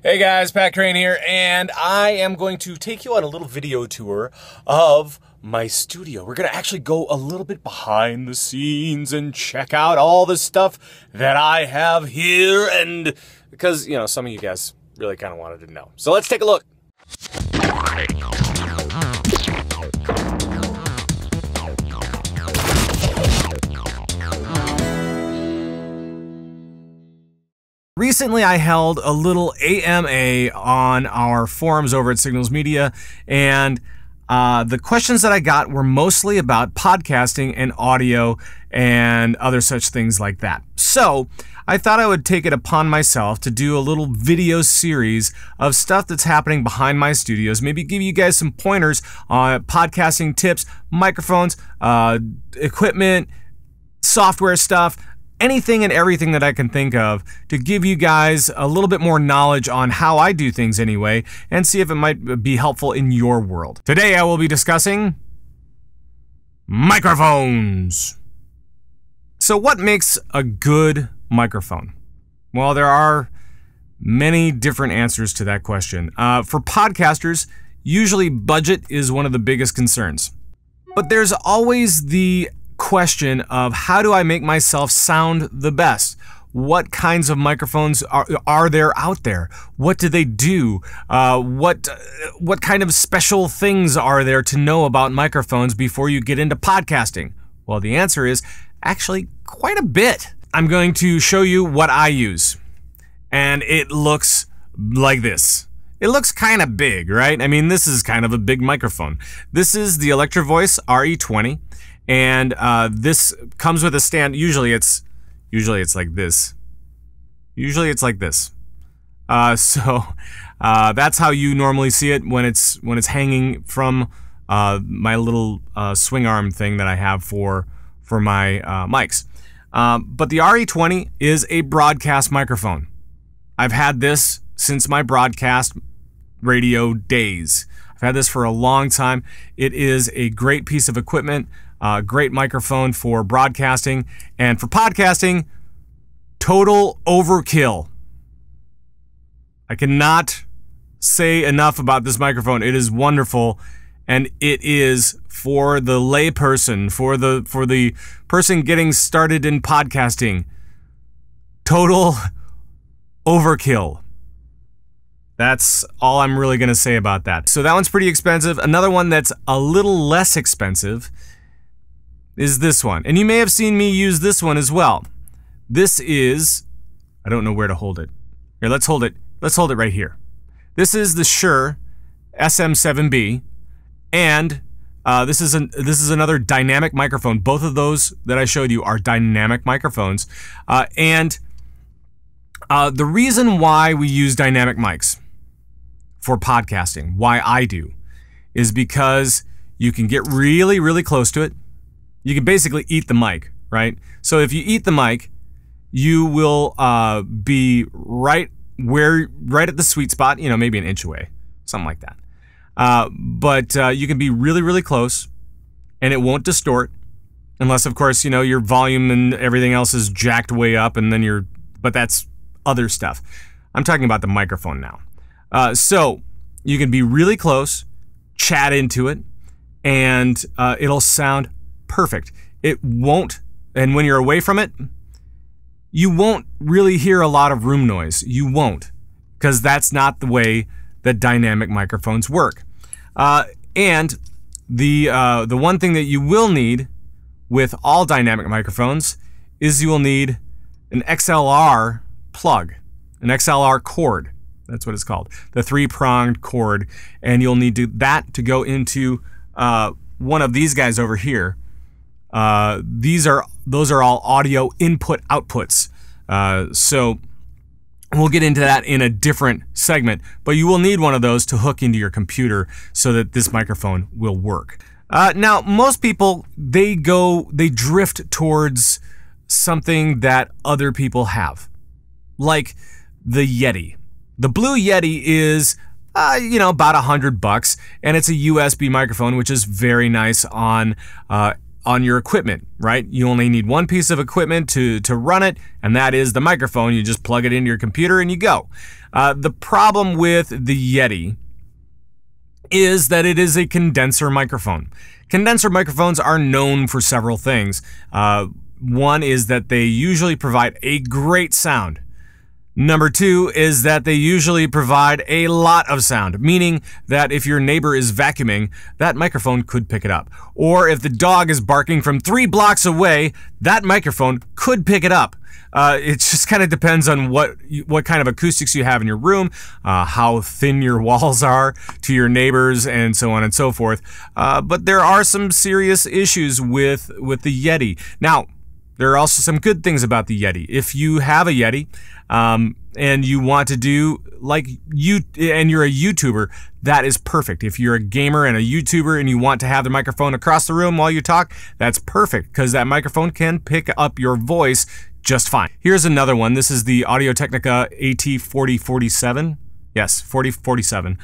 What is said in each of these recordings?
Hey guys, Pat Crane here, and I am going to take you on a little video tour of my studio. We're going to actually go a little bit behind the scenes and check out all the stuff that I have here, and because, you know, some of you guys really kind of wanted to know. So let's take a look. Recently, I held a little AMA on our forums over at Signals Media, and the questions that I got were mostly about podcasting and audio and other such things like that. So I thought I would take it upon myself to do a little video series of stuff that's happening behind my studios, maybe give you guys some pointers on podcasting tips, microphones, equipment, software stuff, anything and everything that I can think of to give you guys a little bit more knowledge on how I do things anyway, and see if it might be helpful in your world. Today I will be discussing microphones. So what makes a good microphone? Well, there are many different answers to that question. For podcasters, usually budget is one of the biggest concerns. But there's always the question of, how do I make myself sound the best? What kinds of microphones are there out there? What do they do? What kind of special things are there to know about microphones before you get into podcasting? Well, the answer is actually quite a bit. I'm going to show you what I use, and it looks like this. It looks kind of big, right? I mean, this is kind of a big microphone. This is the Electro Voice RE20. And this comes with a stand. Usually it's like this. So that's how you normally see it when it's hanging from my little swing arm thing that I have for my mics. But the RE20 is a broadcast microphone. I've had this since my broadcast radio days. I've had this for a long time. It is a great piece of equipment. Great microphone for broadcasting, and for podcasting, total overkill. I cannot say enough about this microphone. It is wonderful, and it is for the layperson, for the person getting started in podcasting. Total overkill. That's all I'm really going to say about that. So that one's pretty expensive. Another one that's a little less expensive is this one. And you may have seen me use this one as well. This is, I don't know where to hold it. Here, let's hold it. Let's hold it right here. This is the Shure SM7B, and this is another dynamic microphone. Both of those that I showed you are dynamic microphones. The reason why we use dynamic mics for podcasting, why I do, is because you can get really, really close to it. You can basically eat the mic, right? So if you eat the mic, you will be right at the sweet spot, you know, maybe an inch away, something like that. But you can be really, really close, and it won't distort, unless, of course, you know, your volume and everything else is jacked way up, and then but that's other stuff. I'm talking about the microphone now. So you can be really close, chat into it, and it'll sound perfect. It won't, and when you're away from it, you won't really hear a lot of room noise. You won't, because that's not the way that dynamic microphones work. And the one thing that you will need with all dynamic microphones is you will need an XLR plug, an XLR cord. That's what it's called, the 3-pronged cord, and you'll need that to go into one of these guys over here. Those are all audio input outputs. So we'll get into that in a different segment, but you will need one of those to hook into your computer so that this microphone will work. Now, most people, they drift towards something that other people have, like the Yeti. The Blue Yeti is you know, about $100, and it's a USB microphone, which is very nice on on your equipment, right? You only need one piece of equipment to run it, and that is the microphone. You just plug it into your computer and you go. The problem with the Yeti is that it is a condenser microphone. Condenser microphones are known for several things. One is that they usually provide a great sound. Number two is that they usually provide a lot of sound, meaning that if your neighbor is vacuuming, that microphone could pick it up. Or if the dog is barking from 3 blocks away, that microphone could pick it up. It just kind of depends on what kind of acoustics you have in your room, how thin your walls are to your neighbors, and so on and so forth. But there are some serious issues with the Yeti. Now, there are also some good things about the Yeti. If you have a Yeti, and you want to do like and you're a YouTuber, that is perfect. If you're a gamer and a YouTuber and you want to have the microphone across the room while you talk, that's perfect because that microphone can pick up your voice just fine. Here's another one. This is the Audio-Technica AT4047. Yes, 4047.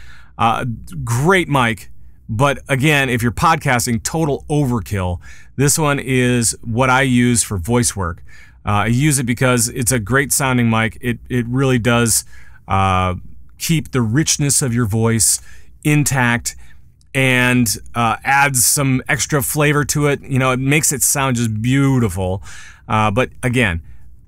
Great mic. But again, if you're podcasting, total overkill. This one is what I use for voice work. I use it because it's a great sounding mic. It really does keep the richness of your voice intact and adds some extra flavor to it. You know, it makes it sound just beautiful. But again,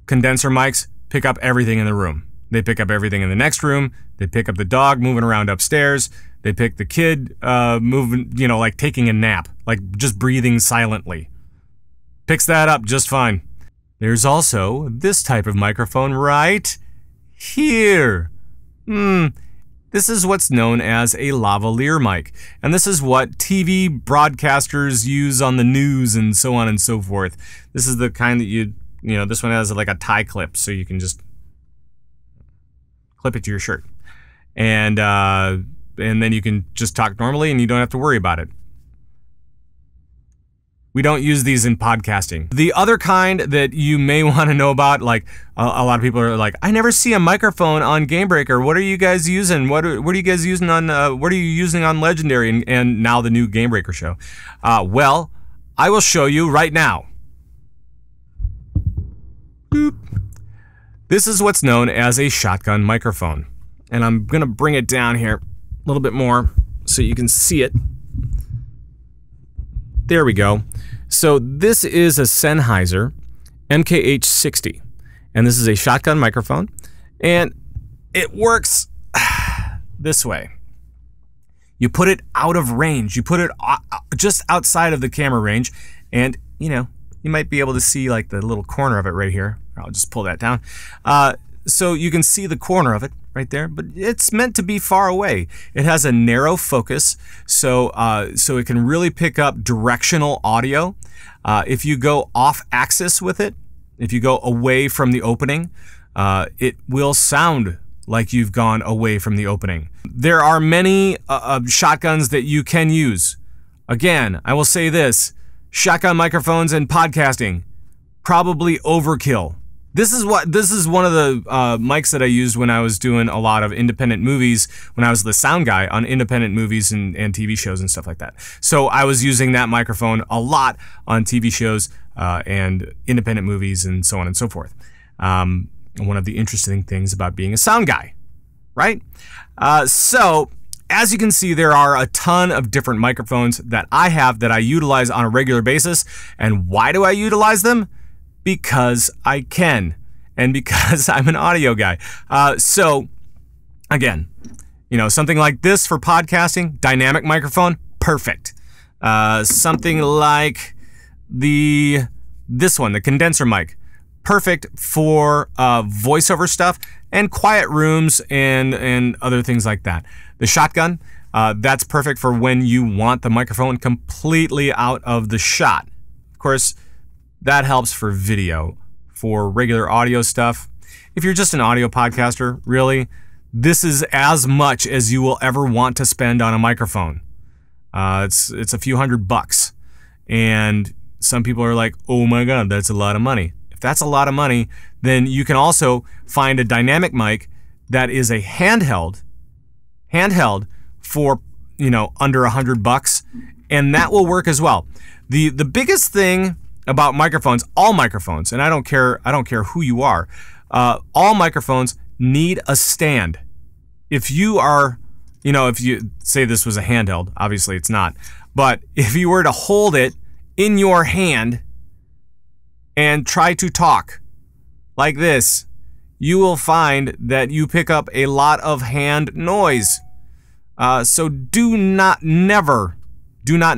condenser mics pick up everything in the room. They pick up everything in the next room. They pick up the dog moving around upstairs. They pick the kid moving, you know, like taking a nap, like just breathing silently. Picks that up just fine. There's also this type of microphone right here. This is what's known as a lavalier mic. And this is what TV broadcasters use on the news and so on and so forth. This is the kind that you know, this one has like a tie clip, so you can just clip it to your shirt. And then you can just talk normally and you don't have to worry about it. We don't use these in podcasting. The other kind that you may want to know about, like a lot of people are like, I never see a microphone on GameBreaker. What are you guys using? What are you guys using on? What are you using on Legendary and now the new GameBreaker show? Well, I will show you right now. Boop. This is what's known as a shotgun microphone, and I'm gonna bring it down here a little bit more so you can see it. There we go. So this is a Sennheiser MKH60, and this is a shotgun microphone, and it works this way. You put it out of range. You put it just outside of the camera range, and you know, you might be able to see like the little corner of it right here. I'll just pull that down. So you can see the corner of it right there, but it's meant to be far away. It has a narrow focus, so it can really pick up directional audio. If you go off axis with it, if you go away from the opening, it will sound like you've gone away from the opening. There are many shotguns that you can use. Again, I will say this, shotgun microphones and podcasting, probably overkill. This is one of the mics that I used when I was doing a lot of independent movies, when I was the sound guy on independent movies and TV shows and stuff like that. So I was using that microphone a lot on TV shows and independent movies and so on and so forth. One of the interesting things about being a sound guy, right? So as you can see, there are a ton of different microphones that I have that I utilize on a regular basis. And why do I utilize them? Because I can, and because I'm an audio guy. So again, you know, something like this for podcasting, dynamic microphone, perfect. Something like this one, the condenser mic, perfect for voiceover stuff and quiet rooms and other things like that. The shotgun, that's perfect for when you want the microphone completely out of the shot. Of course, that helps for video. For regular audio stuff, if you're just an audio podcaster, really, this is as much as you will ever want to spend on a microphone. It's a few $100, and some people are like, oh my god, that's a lot of money. If that's a lot of money, then you can also find a dynamic mic that is a handheld for, you know, under $100, and that will work as well. The biggest thing about microphones, all microphones, and I don't care who you are, all microphones need a stand. If you are, if you say this was a handheld, obviously it's not, but if you were to hold it in your hand and try to talk like this, you will find that you pick up a lot of hand noise. So do not never, do not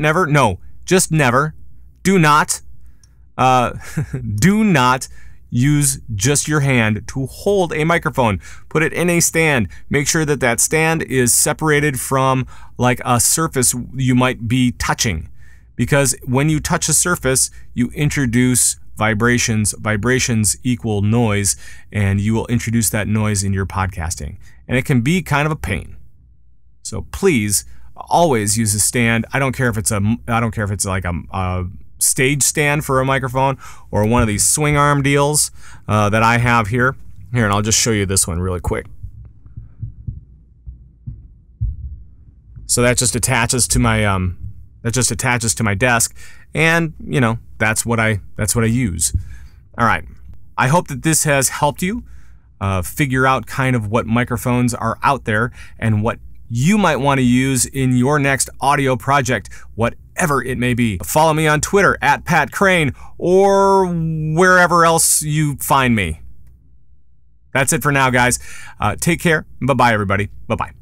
use just your hand to hold a microphone. Put it in a stand. Make sure that that stand is separated from like a surface you might be touching. Because when you touch a surface, you introduce vibrations. Vibrations equal noise, and you will introduce that noise in your podcasting. And it can be kind of a pain. So please always use a stand. I don't care if it's like a stage stand for a microphone or one of these swing arm deals that I have here. Here, and I'll just show you this one really quick. So that just attaches to my desk, and that's what I use. All right. I hope that this has helped you figure out kind of what microphones are out there and what you might want to use in your next audio project, whatever it may be. Follow me on Twitter @PatCrane or wherever else you find me. That's it for now, guys. Take care. Bye-bye, everybody. Bye-bye.